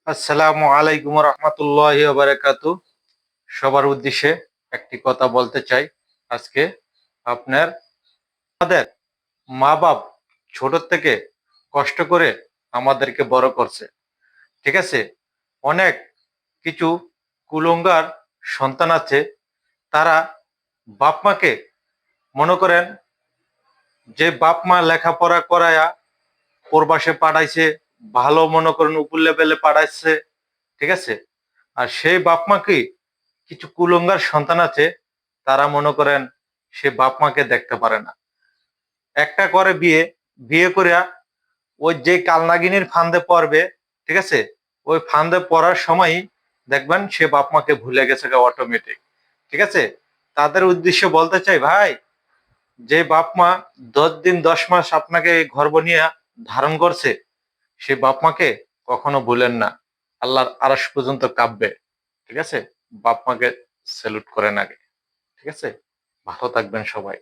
আসসালামু আলাইকুম রহমতুল্লাহি বারাকাতু। সবার উদ্দেশ্যে একটি কথা বলতে চাই। আজকে আপনার আমাদের মা বাপ ছোট থেকে কষ্ট করে আমাদেরকে বড় করছে, ঠিক আছে। অনেক কিছু কুলঙ্গার সন্তান আছে, তারা বাপ মাকে মনে করেন যে বাপ মা লেখাপড়া করায়া প্রবাসে পাঠাইছে, ভালো মনে করেন উপর লেভেলে পাঠাইছে, ঠিক আছে। আর সেই বাপ মাকে কিছু কুলঙ্গার সন্তান আছে, তারা মনে করেন সে বাপ মাকে দেখতে পারে না। একটা করে বিয়ে, বিয়ে করিয়া ওই যে কালনাগিনীর ফান্দে পড়বে, ঠিক আছে, ওই ফান্দে পড়ার সময়ই দেখবেন সে বাপ মাকে ভুলে গেছে অটোমেটিক, ঠিক আছে। তাদের উদ্দেশ্যে বলতে চাই, ভাই, যে বাপ মা 10 দিন 10 মাস আপনাকে গর্ভ নিয়ে ধারণ করছে, সে বাপ মাকে কখনো ভুলেন না। আল্লাহর আরশ পর্যন্ত কাঁপবে, ঠিক আছে। বাপ মাকে স্যালুট করেন আগে, ঠিক আছে। ভালো থাকবেন সবাই।